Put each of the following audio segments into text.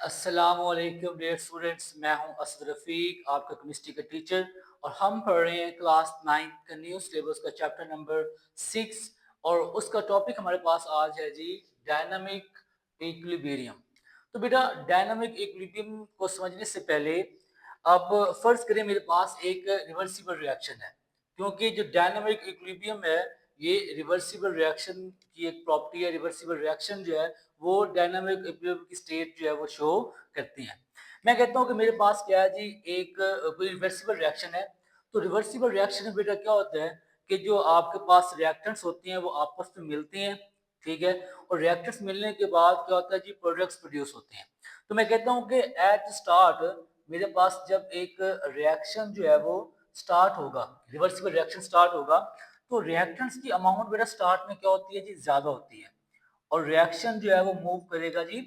अस्सलामुअलैकुम dear students, मैं हूं असद रफ़ीक, आपका केमिस्ट्री का टीचर। और हम पढ़ रहे हैं क्लास 9 का न्यू सिलेबस का चैप्टर नंबर 6। और उसका टॉपिक हमारे पास आज है जी डायनामिक इक्विलिब्रियम। तो बेटा, डायनामिक इक्विलिब्रियम को समझने से पहले अब फर्ज करें मेरे पास एक रिवर्सिबल रिएक्शन है। क्योंकि जो डायनामिक इक्विलिब्रियम है ये रिवर्सिबल रिएक्शन की एक प्रॉपर्टी है। रिवर्सिबल रिएक्शन जो है वो डायनामिक इक्विलिब्रियम की स्टेट जो है वो शो करती हैं। मैं कहता हूँ कि मेरे पास क्या है जी, एक कोई रिवर्सिबल रिएक्शन है। तो रिवर्सिबल रिएक्शन में बेटा क्या होता है कि जो आपके पास रिएक्टेंट्स होती हैं वो आपस में मिलती हैं, ठीक है। और रिएक्टेंट्स मिलने के बाद क्या होता है जी, प्रोडक्ट्स प्रोड्यूस होते हैं। तो मैं कहता हूँ कि एट स्टार्ट मेरे पास जब एक रिएक्शन जो है वो स्टार्ट होगा, रिवर्सिबल रिएक्शन स्टार्ट होगा, तो रिएक्टेंट्स की अमाउंट बेटा स्टार्ट में क्या होती है जी, ज्यादा होती है। और रिएक्शन जो है वो मूव करेगा जी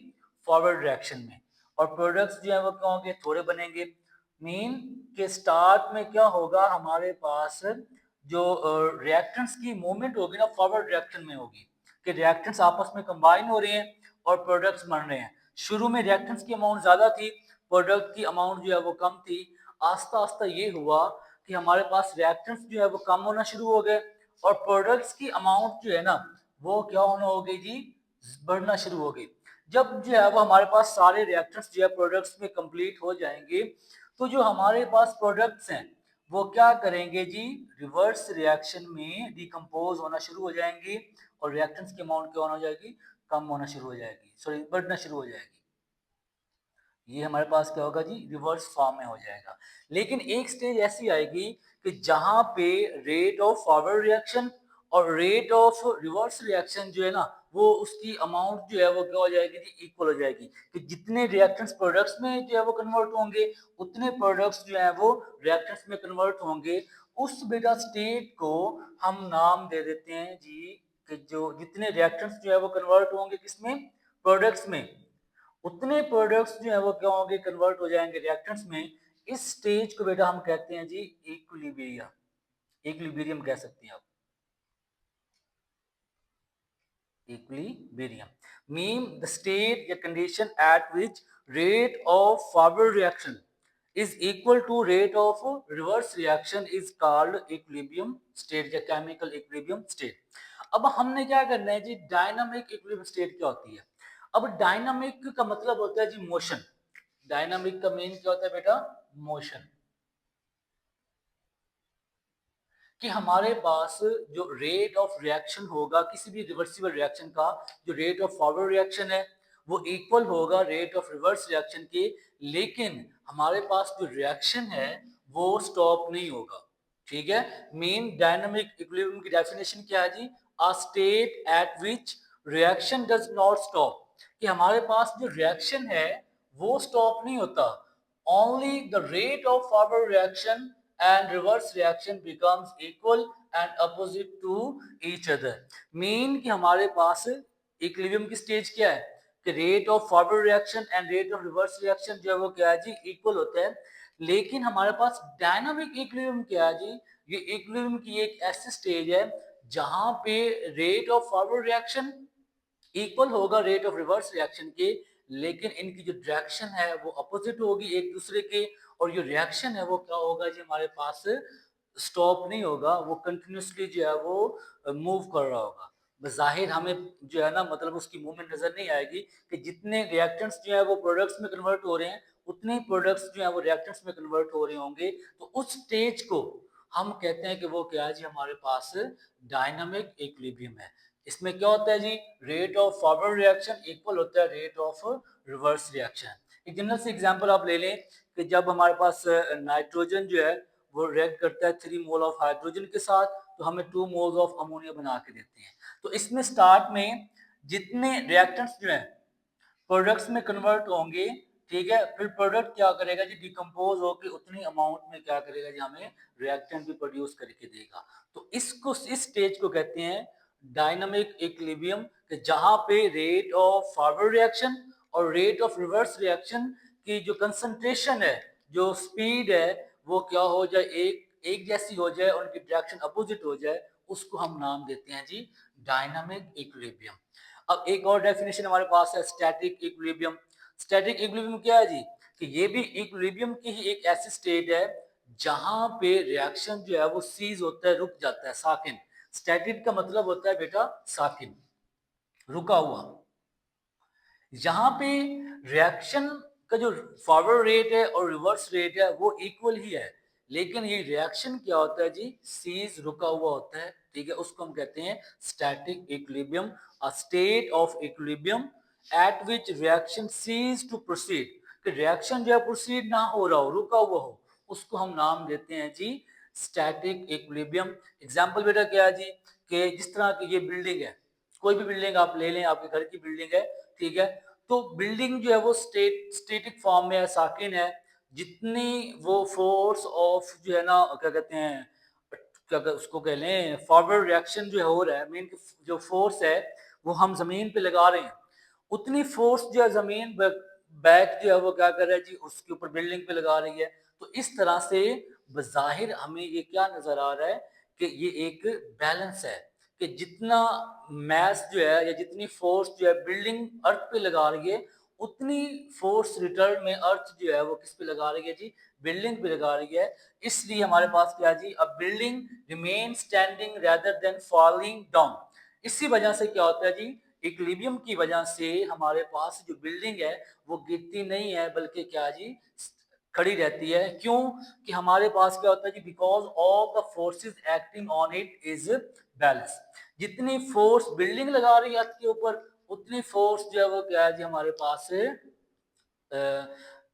फॉरवर्ड रिएक्शन में। और प्रोडक्ट्स जो है वो क्या होंगे, थोड़े बनेंगे। मीन के स्टार्ट में क्या होगा, हमारे पास जो रिएक्टेंट्स की मूवमेंट होगी ना फॉरवर्ड रिएक्शन में होगी, कि रिएक्टेंट्स आपस में कंबाइन हो रहे हैं और प्रोडक्ट्स बन रहे हैं। शुरू में रिएक्टेंट्स की अमाउंट ज्यादा थी, प्रोडक्ट की अमाउंट जो है वो कम थी। आस्ता आस्ता ये हुआ कि हमारे पास रिएक्टेंट्स जो है वो कम होना शुरू हो गए और प्रोडक्ट्स की अमाउंट जो है ना वो क्या होना हो गई जी, बढ़ना शुरू हो गई। जब जो है वो हमारे पास सारे रिएक्टेंट्स जो है प्रोडक्ट्स में कंप्लीट हो जाएंगे, तो जो हमारे पास प्रोडक्ट्स हैं वो क्या करेंगे जी, रिवर्स रिएक्शन में डिकम्पोज होना शुरू हो जाएंगी और रिएक्टेंट्स की अमाउंट क्या होना हो जाएगी, कम होना शुरू हो जाएगी, सॉरी बढ़ना शुरू हो जाएगी। ये हमारे पास क्या होगा जी, रिवर्स फॉर्म में हो जाएगा। लेकिन एक स्टेज ऐसी आएगी कि जहां पे रेट ऑफ फॉरवर्ड रिएक्शन और रेट ऑफ रिवर्स रिएक्शन जो है ना वो उसकी अमाउंट जो है वो क्या हो जाएगी जी, इक्वल हो जाएगी। कि जितने रिएक्टेंट्स प्रोडक्ट्स में जो है वो कन्वर्ट होंगे उतने प्रोडक्ट्स जो है वो रिएक्टेंट्स में कन्वर्ट होंगे। उस बेटा स्टेट को हम नाम दे देते हैं जी, कि जो जितने रिएक्टेंट्स जो है वो कन्वर्ट होंगे किसमें, प्रोडक्ट्स में, उतने प्रोडक्ट्स जो है वो क्या होंगे, कन्वर्ट हो जाएंगे रिएक्टेंट्स में। इस स्टेज को बेटा हम कहते हैं जी इक्विलिब्रियम। इक्विलिब्रियम कह सकते हैं आप, इक्विलिब्रियम मीन द स्टेट या condition at which rate of forward reaction is equal to rate of reverse reaction is called equilibrium state या chemical equilibrium state। अब हमने क्या करना है जी, डायनामिक इक्विलिब्रियम स्टेट क्या होती है। अब डायनामिक का मतलब होता है जी मोशन। डायनामिक का मेन क्या होता है बेटा, मोशन। कि हमारे पास जो रेट ऑफ रिएक्शन होगा किसी भी रिवर्सिबल रिएक्शन का, जो रेट ऑफ फॉरवर्ड रिएक्शन है वो इक्वल होगा रेट ऑफ रिवर्स रिएक्शन के। लेकिन हमारे पास जो रिएक्शन है वो स्टॉप नहीं होगा, ठीक है। मेन डायनामिक इक्विलिब्रियम की डेफिनेशन क्या है जी, a state at which reaction does not stop. कि हमारे पास जो रिएक्शन है वो स्टॉप नहीं होता, only the rate of forward reaction and reverse reaction becomes equal and opposite to each other। Mean कि हमारे पास इक्विलिब्रियम की स्टेज क्या है कि rate of forward reaction and rate of reverse reaction जो है वो क्या है जी, इक्वल होता है। लेकिन हमारे पास डायनामिक इक्विलिब्रियम क्या है जी, ये इक्विलिब्रियम की एक ऐसी स्टेज है जहां पे rate of forward reaction equal होगा रेट ऑफ रिवर्स रिएक्शन के, लेकिन इनकी जो डायरेक्शन है वो अपोजिट होगी एक दूसरे के। और जो रिएक्शन है वो क्या होगा जी, हमारे पास स्टॉप नहीं होगा, वो कंटिन्यूसली जो है वो मूव कर रहा होगा। जाहिर हमें जो है ना मतलब उसकी मूवमेंट नजर नहीं आएगी कि जितने रिएक्टेंट्स जो है वो प्रोडक्ट्स में कन्वर्ट हो रहे हैं उतने ही प्रोडक्ट्स जो है वो रिएक्टेंट्स में कन्वर्ट हो रहे होंगे। तो उस स्टेज को हम कहते हैं कि वो क्या है जी, हमारे पास डायनामिक इक्विलिब्रियम है। इसमें क्या होता है जी, rate of forward reaction equal होता है रेट ऑफ रिवर्स रिएक्शन। एक जनरल से एग्जांपल आप ले लें कि जब हमारे पास नाइट्रोजन जो है वो रिएक्ट करता है 3 मोल ऑफ हाइड्रोजन के साथ, तो हमें 2 मोल्स ऑफ अमोनिया बना के देते हैं। तो इसमें स्टार्ट में जितने रिएक्टेंट्स जो है प्रोडक्ट्स में कन्वर्ट होंगे, ठीक है, फिर प्रोडक्ट क्या करेगा जी, डिकम्पोज होकर उतनी अमाउंट में क्या करेगा जी, हमें रिएक्टेंट भी प्रोड्यूस करके देगा। तो इसको, इस स्टेज को कहते हैं डायनामिक इक्विलिब्रियम, कि जहां पे रेट ऑफ फॉरवर्ड रिएक्शन और रेट ऑफ रिवर्स रिएक्शन की जो कंसंट्रेशन है, जो स्पीड है, वो क्या हो जाए, एक जैसी हो जाए, उनकी डायरेक्शन अपोजिट हो जाए, उसको हम नाम देते हैं जी डायनामिक इक्विलिब्रियम। अब एक और डेफिनेशन हमारे पास है स्टैटिक इक्विलिब्रियम। स्टैटिक इक्विलिब्रियम क्या है जी, कि ये भी इक्विलिब्रियम की ही एक ऐसी स्टेट है जहां पे रिएक्शन जो है वो सीज होता है, रुक जाता है, साकिन। स्टैटिक का मतलब होता है बेटा साकिन, रुका हुआ। यहाँ पे रिएक्शन का जो फॉरवर्ड रेट है और रिवर्स रेट है वो इक्वल ही है, लेकिन ये रिएक्शन क्या होता है जी, सीज रुका हुआ होता है, ठीक है। उसको हम कहते हैं static equilibrium, a state of equilibrium at which reaction ceases to proceed, कि रिएक्शन जो है प्रोसीड ना हो रहा हो, रुका हुआ हो, उसको हम नाम देते हैं जी स्टैटिक इक्विलिब्रियम। एग्जाम्पल बेटा क्या है जी, कि जिस तरह की ये बिल्डिंग है, कोई भी बिल्डिंग आप ले लें, आपके घर की बिल्डिंग है, ठीक है। तो बिल्डिंग जो है वो स्टेटिक फॉर्म में है, साकिन है। जितनी वो फोर्स ऑफ जो है ना, क्या कहते हैं, उसको कह लें फॉरवर्ड रिएक्शन जो हो रहा है, मेन जो फोर्स है वो हम जमीन पे लगा रहे हैं, उतनी फोर्स जो है जमीन बैक जो है वो क्या कर रहा है जी, उसके ऊपर बिल्डिंग पे लगा रही है। तो इस तरह से बज़ाहिर हमें ये क्या नजर आ रहा है कि ये एक बैलेंस है, कि जितना मैस जो है या जितनी फोर्स जो है बिल्डिंग अर्थ पे लगा रही है, उतनी फोर्स रिटर्न में अर्थ जो है वो किस पे लगा रही है जी, बिल्डिंग पे लगा रही है। इसलिए हमारे पास क्या जी, a building remain standing rather than falling down. इसी वजह से क्या होता है जी, इक्विलिब्रियम की वजह से हमारे पास जो बिल्डिंग है वो गिरती नहीं है, बल्कि क्या जी, खड़ी रहती है। क्यों? कि हमारे पास क्या होता है जी, because all the forces acting on it is balance. जितनी फोर्स बिल्डिंग लगा रही है अर्थ के ऊपर, उतनी फोर्स जो है वो क्या है जी, हमारे पास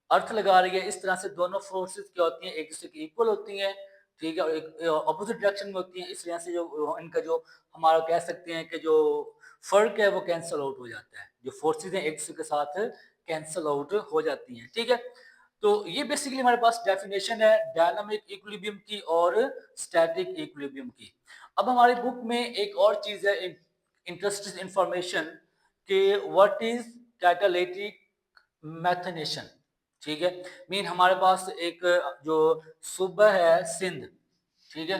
अर्थ लगा रही है। इस तरह से दोनों फोर्सेस क्या होती हैं, एक दूसरे की इक्वल होती हैं, ठीक है, और एक ऑपोजिट डायरेक्शन में होती हैं। इस वजह से जो इनका जो हमारा कह सकते हैं कि जो फर्क है वो कैंसल आउट हो जाता है, जो फोर्सेस हैं एक दूसरे के साथ कैंसल आउट हो जाती हैं, ठीक है। तो ये बेसिकली हमारे पास डेफिनेशन है डायनामिक इक्विलिब्रियम की और स्टैटिक इक्विलिब्रियम की। अब हमारी बुक में एक और चीज है इंटरेस्टिंग इंफॉर्मेशन, कि व्हाट इज कैटालिटिक मैथनेशन, ठीक है। मीन हमारे पास एक जो सूबा है सिंध, ठीक है,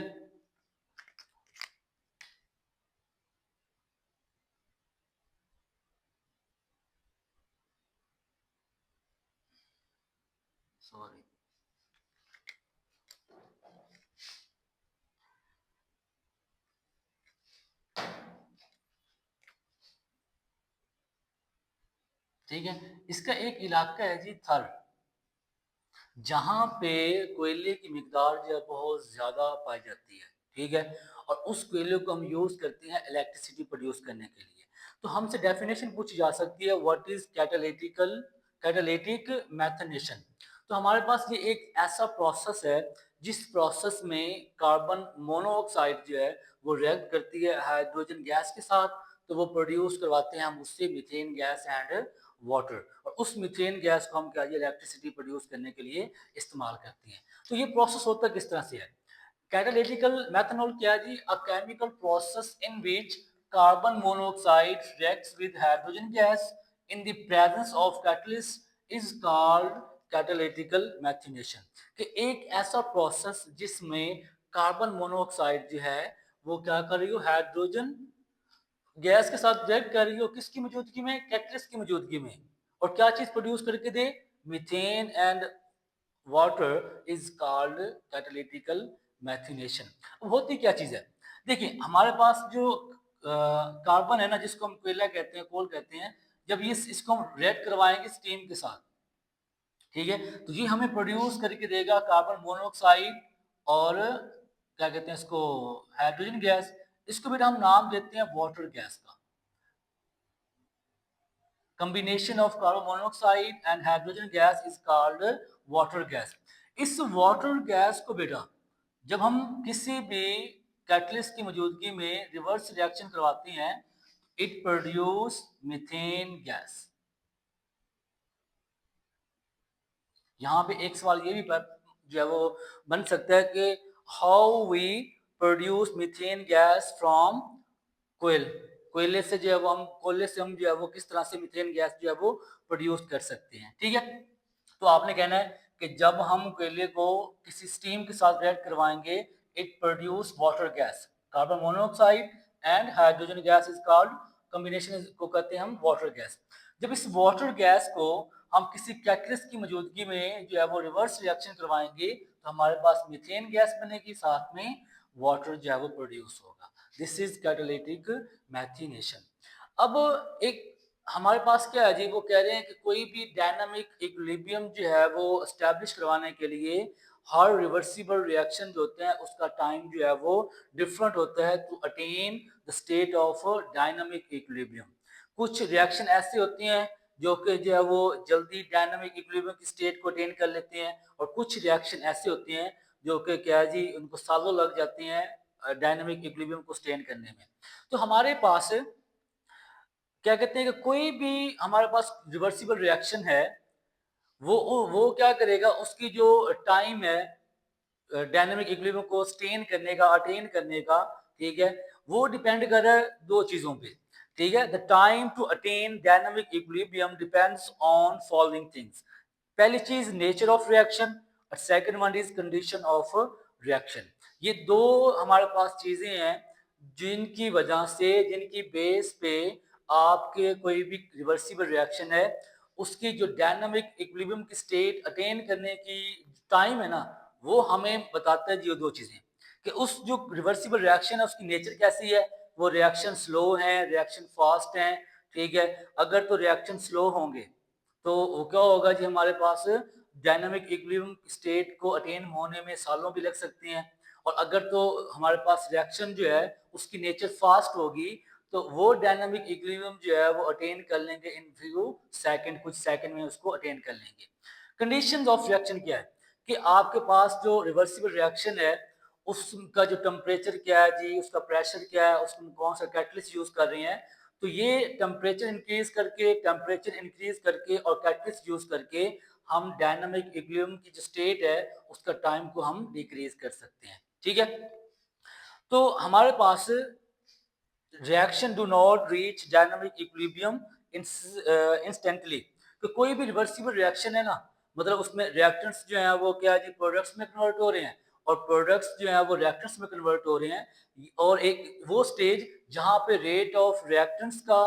सॉरी, ठीक है। इसका एक इलाका है जी थर, जहाँ पे कोयले की मिकदार जो है बहुत ज़्यादा पाई जाती है, ठीक है। और उस कोयले को हम यूज़ करते हैं इलेक्ट्रिसिटी प्रोड्यूस करने के लिए। तो हमसे डेफिनेशन पूछी जा सकती है, व्हाट इज कैटालिटिक मैथनेशन। तो हमारे पास ये एक ऐसा प्रोसेस है जिस प्रोसेस में कार्बन मोनोऑक्साइड जो है वो रिएक्ट करती है हाइड्रोजन गैस के साथ, तो वो प्रोड्यूस करवाते हैं हम उससे मीथेन गैस एंड वाटर, और उस मीथेन गैस को हम क्या इलेक्ट्रिसिटी प्रोड्यूस करने के लिए इस्तेमाल करते हैं। तो ये प्रोसेस होता किस तरह से है, कैटालिटिकल मेथनॉल क्या है जी, a chemical process in which carbon monoxide reacts with hydrogen gas in the presence of catalyst is called catalytical methanation. कि एक ऐसा प्रोसेस जिसमें कार्बन मोनोऑक्साइड जो है वो क्या कर रही हो, हाइड्रोजन गैस के साथ रिएक्ट कर रही हो, किसकी मौजूदगी में, कैटलिस्ट की मौजूदगी में, और क्या चीज प्रोड्यूस करके दे, methane and water is called catalytical methanation. अब होती क्या चीज है, देखिए हमारे पास जो कार्बन है ना, जिसको हम कोयला कहते हैं, कोल कहते हैं, जब ये इसको हम रिएक्ट करवाएंगे स्टीम के साथ, ठीक है, तो ये हमें प्रोड्यूस करके देगा कार्बन मोनोऑक्साइड और क्या कहते हैं इसको, हाइड्रोजन गैस। इसको भी हम नाम देते हैं वाटर गैस का। combination of carbon monoxide and hydrogen gas is called water gas। इस वाटर गैस को बेटा जब हम किसी भी कैटलिस्ट की मौजूदगी में रिवर्स रिएक्शन करवाते हैं, इट प्रोड्यूस मीथेन गैस। यहाँ पे एक सवाल ये भी जो है वो बन सकता है कि how we produce methane gas from कोयल, कोयले से जो है वो हम कोयले से हम जो है वो किस तरह से मीथेन गैस जो है वो प्रोड्यूस कर सकते हैं, ठीक है। तो आपने कहना है कि जब हम कोयले को किसी स्टीम के साथ रिएक्ट करवाएंगे, it produce water gas, carbon monoxide and hydrogen gas is called, combination को कहते हैं हम वाटर गैस। जब इस वाटर गैस को हम किसी कैटलिस्ट की मौजूदगी में जो है वो रिवर्स रिएक्शन करवाएंगे तो हमारे पास मीथेन गैस बनेगी, साथ में वाटर जो है वो प्रोड्यूस होगा। This is catalytic methanation. अब एक हमारे पास क्या है जी, वो कह रहे हैं कि कोई भी डायनामिक इक्विलिब्रियम जो है वो एस्टेब्लिश करवाने के लिए हर रिवर्सिबल रिएक्शन जो होते हैं उसका टाइम जो है वो डिफरेंट होता है to attain the state of dynamic equilibrium. कुछ रिएक्शन ऐसी होती हैं जो कि जो है वो जल्दी डायनामिक इक्विलिब्रियम की स्टेट को अटेन कर लेते हैं, और कुछ रिएक्शन ऐसी होती हैं जो कि क्या है जी, उनको सालों लग जाती हैं डायनामिक इक्विलिब्रियम को स्टेन करने में। तो हमारे पास क्या कहते हैं कि कोई भी हमारे पास रिवर्सिबल रिएक्शन है, वो क्या करेगा, उसकी जो टाइम है डायनामिक इक्विलिब्रियम को स्टेन करने का, अटेन करने का, ठीक है, वो डिपेंड कर रहा है दो चीजों पे। ठीक है, the time to attain dynamic equilibrium depends on following things. पहली चीज नेचर ऑफ रिएक्शन, और second one is condition of reaction. ये दो हमारे पास चीजें हैं जिनकी वजह से, जिनकी बेस पे आपके कोई भी रिवर्सिबल रिएक्शन है उसकी जो डायनामिक इक्विलिब्रियम की स्टेट अटेन करने की टाइम है ना, वो हमें बताता है जो दो चीजें कि उस जो रिवर्सिबल रिएक्शन है उसकी नेचर कैसी है। वो रिएक्शन स्लो है, रिएक्शन फास्ट है, ठीक है। अगर तो रिएक्शन स्लो होंगे तो वो क्या होगा जी, हमारे पास डायनामिक इक्विलिब्रियम स्टेट को अटेन होने में सालों भी लग सकती हैं। और अगर तो हमारे पास रिएक्शन जो है उसकी नेचर फास्ट होगी तो वो डायनामिक इक्विलिब्रियम जो है वो अटेन कर लेंगे इन फ्यू सेकंड, कुछ सेकंड में उसको अटेन कर लेंगे। कंडीशंस ऑफ रिएक्शन क्या है कि आपके पास जो रिवर्सिबल रिएक्शन है उसका जो टेम्परेचर क्या है जी, उसका प्रेशर क्या है, उसमें कौन सा कैटलिस्ट यूज कर रहे हैं। तो ये टेम्परेचर इंक्रीज करके और कैटलिस्ट यूज करके हम डायनामिक इक्विलिब्रियम की जो स्टेट है उसका टाइम को हम डिक्रीज कर सकते हैं। ठीक है, तो हमारे पास reaction do not reach dynamic equilibrium instantly. तो कोई भी रिवर्सिबल रिएक्शन है ना, मतलब उसमें रिएक्टेंट्स जो हैं वो क्या है जी, प्रोडक्ट्स में कन्वर्ट हो रहे हैं, और प्रोडक्ट्स जो हैं वो रिएक्टेंट्स में कन्वर्ट हो रहे हैं। और एक वो स्टेज जहां पे रेट ऑफ रिएक्टेंट्स का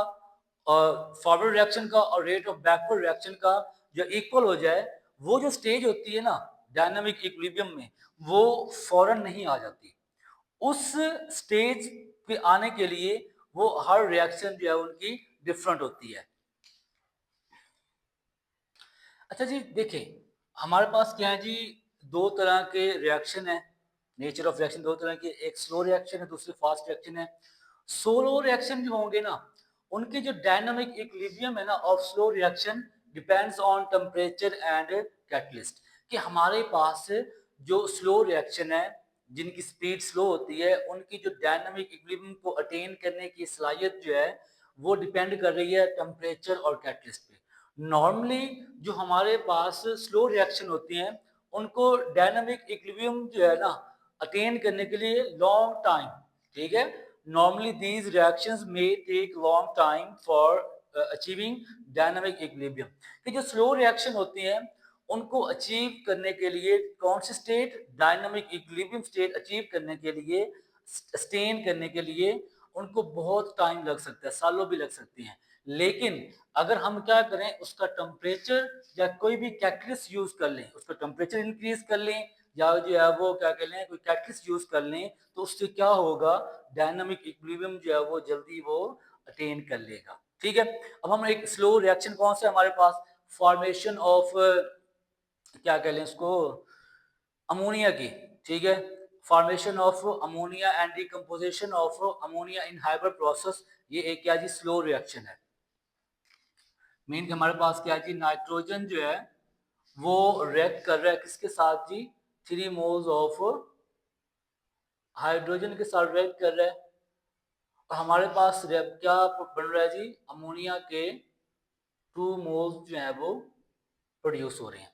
और फॉरवर्ड रिएक्शन का और रेट ऑफ बैकवर्ड रिएक्शन का जो इक्वल हो जाए, वो जो स्टेज होती है ना डायनामिक इक्विलिब्रियम में, वो फौरन नहीं आ जाती। उस स्टेज पे आने के लिए वो हर रिएक्शन जो है उनकी डिफरेंट होती है। अच्छा जी देखिए, हमारे पास क्या है जी, दो तरह के रिएक्शन है, नेचर ऑफ रिएक्शन दो तरह के, एक स्लो रिएक्शन है, दूसरी फास्ट रिएक्शन है। स्लो रिएक्शन जो होंगे ना, उनके जो डायनामिक इक्विलिब्रियम है ना of slow reaction depends on temperature and catalyst. कि हमारे पास जो स्लो रिएक्शन है, जिनकी स्पीड स्लो होती है, उनकी जो डायनामिक इक्विलिब्रियम को अटेन करने की सलाहियत जो है वो डिपेंड कर रही है टेम्परेचर और कैटलिस्ट पे। नॉर्मली जो हमारे पास स्लो रिएक्शन होती हैं उनको डायनामिक इक्विलिब्रियम जो है ना अटेन करने के लिए लॉन्ग टाइम, ठीक है, normally these reactions may take long time for achieving dynamic equilibrium. कि जो स्लो रिएक्शन होती हैं उनको अचीव करने के लिए कौन सी state, dynamic equilibrium state achieve करने के लिए, स्टेन करने के लिए उनको बहुत टाइम लग सकता है, सालों भी लग सकती हैं। लेकिन अगर हम क्या करें, उसका टेम्परेचर या कोई भी कैटलिस्ट यूज कर लें, उसका टेम्परेचर इंक्रीज कर लें, या जो है वो क्या कर लें, कोई कैटलिस्ट यूज कर लें, तो उससे क्या होगा, डायनामिक इक्विलिब्रियम जो है वो जल्दी वो अटेन कर लेगा। ठीक है, अब हम एक स्लो रिएक्शन कौन सा हमारे पास, फॉर्मेशन ऑफ क्या कह लें उसको, अमोनिया की, ठीक है, formation of ammonia and decomposition of ammonia in Haber process, ये एक क्या जी स्लो रिएक्शन है। मीन हमारे पास क्या है जी, नाइट्रोजन जो है वो रिएक्ट कर रहा है किसके साथ जी, 3 मोल्स ऑफ हाइड्रोजन के साथ रिएक्ट कर रहा है, और हमारे पास क्या बन रहा है जी, अमोनिया के 2 मोल्स जो है वो प्रोड्यूस हो रहे हैं।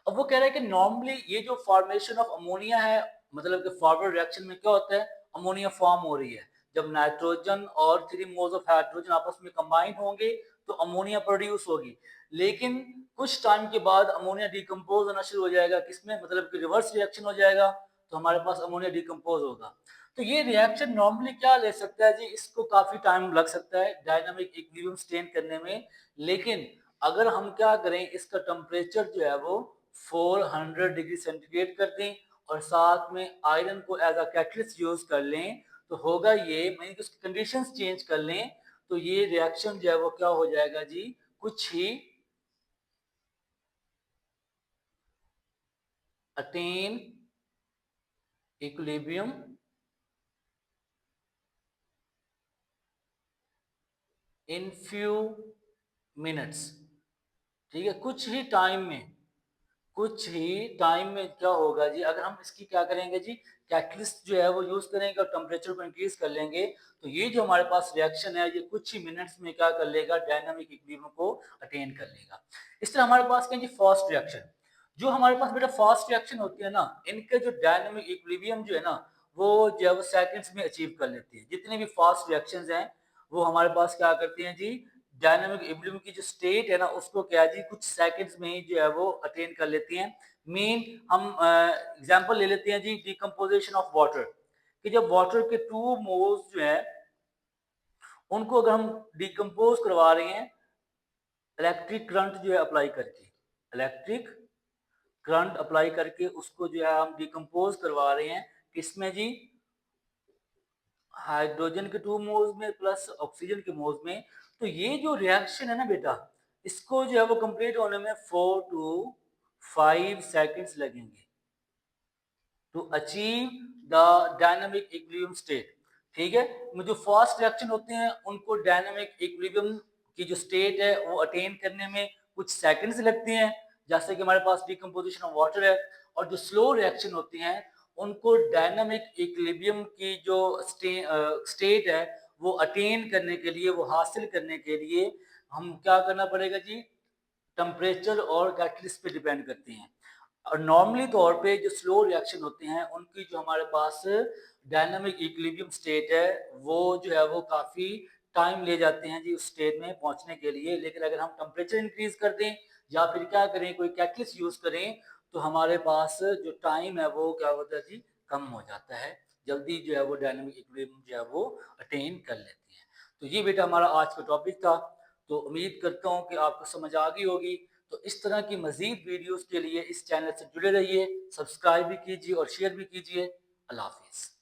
अब वो कह रहा है कि नॉर्मली ये जो फॉर्मेशन ऑफ अमोनिया है, मतलब कि फॉरवर्ड रिएक्शन में क्या होता है, अमोनिया फॉर्म हो रही है, जब नाइट्रोजन और 3 मोल्स ऑफ हाइड्रोजन आपस में कंबाइन होंगे तो अमोनिया प्रोड्यूस होगी। लेकिन कुछ टाइम के बाद अमोनिया डिकम्पोज होना शुरू हो जाएगा, किसमें, मतलब कि रिवर्स रिएक्शन हो जाएगा, तो हमारे पास अमोनिया डिकम्पोज होगा। तो ये रिएक्शन नॉर्मली क्या ले सकता है जी, इसको काफी टाइम लग सकता है डायनामिक इक्विलिब्रियम स्टेन करने में। लेकिन अगर हम क्या करें, इसका टेम्परेचर जो है वो 400 डिग्री सेंटीग्रेड कर दें और साथ में आयरन को एज अ कैटलिस्ट यूज कर लें, तो होगा ये, मैंने कि उसकी कंडीशंस चेंज कर लें, तो ये रिएक्शन जो है वो क्या हो जाएगा जी, कुछ ही attain equilibrium in few minutes. ठीक है, कुछ ही टाइम में क्या होगा जी, अगर हम इसकी क्या करेंगे जी, कैटलिस्ट जो है वो यूज करेंगे और टेम्परेचर को इंक्रीज कर लेंगे, तो ये जो हमारे पास रिएक्शन है ये कुछ ही मिनट्स में क्या कर लेगा, डायनामिक इक्विलिब्रियम को अटेन कर लेगा। इस तरह हमारे पास क्या जी, फास्ट रिएक्शन, जो हमारे पास बेटा फास्ट रिएक्शन होती है ना, इनके जो डायनामिक इक्विलिब्रियम जो है ना, वो जो है वो सेकंड्स में अचीव कर लेती है। जितने भी फास्ट रिएक्शंस हैं वो हमारे पास क्या करती हैं जी, डायनामिक इक्विलिब्रियम की जो स्टेट है ना उसको क्या जी, कुछ सेकंड्स में ही जो है वो अटेन कर लेती हैं। मेन हम एग्जांपल ले लेते हैं जी, डिकम्पोजिशन ऑफ वाटर, कि जब वाटर के 2 मोल्स जो है उनको अगर हम डिकम्पोज करवा रहे हैं इलेक्ट्रिक करंट जो है अप्लाई करके, इलेक्ट्रिक करंट अप्लाई करके उसको जो है हम डिकम्पोज करवा रहे हैं किसमें जी, हाइड्रोजन के 2 मोल्स में प्लस ऑक्सीजन के मोल्स में। तो ये जो रिएक्शन है ना बेटा, इसको जो है वो कंप्लीट होने में 4 to 5 सेकंड्स लगेंगे to achieve the dynamic equilibrium state. ठीक है, में जो फास्ट रिएक्शन होते हैं उनको डायनामिक इक्विलिब्रियम की जो स्टेट है वो अटेन करने में कुछ सेकंड्स लगते हैं, जैसे कि हमारे पास डिकम्पोजिशन ऑफ वाटर है। और जो स्लो रिएक्शन होती हैं उनको डायनामिक इक्विलिब्रियम की जो स्टेट है वो अटेन करने के लिए, वो हासिल करने के लिए हम क्या करना पड़ेगा जी, टेम्परेचर और कैटलिस्ट पे डिपेंड करती हैं। और नॉर्मली तौर पे जो स्लो रिएक्शन होते हैं उनकी जो हमारे पास डायनामिक इक्विलिब्रियम स्टेट है वो जो है वो काफ़ी टाइम ले जाते हैं जी उस स्टेट में पहुंचने के लिए। लेकिन अगर हम टेम्परेचर इंक्रीज कर दें या फिर क्या करें, कोई कैटलिस्ट यूज करें, तो हमारे पास जो टाइम है वो क्या होता है जी, कम हो जाता है, जल्दी जो है वो डायनामिक इक्विलिब्रियम जो है वो अटेन कर लेती है। तो ये बेटा हमारा आज का टॉपिक था। तो उम्मीद करता हूँ कि आपको समझ आ गई होगी। तो इस तरह की मजीद वीडियोस के लिए इस चैनल से जुड़े रहिए, सब्सक्राइब भी कीजिए और शेयर भी कीजिए। अल्लाह हाफिज़।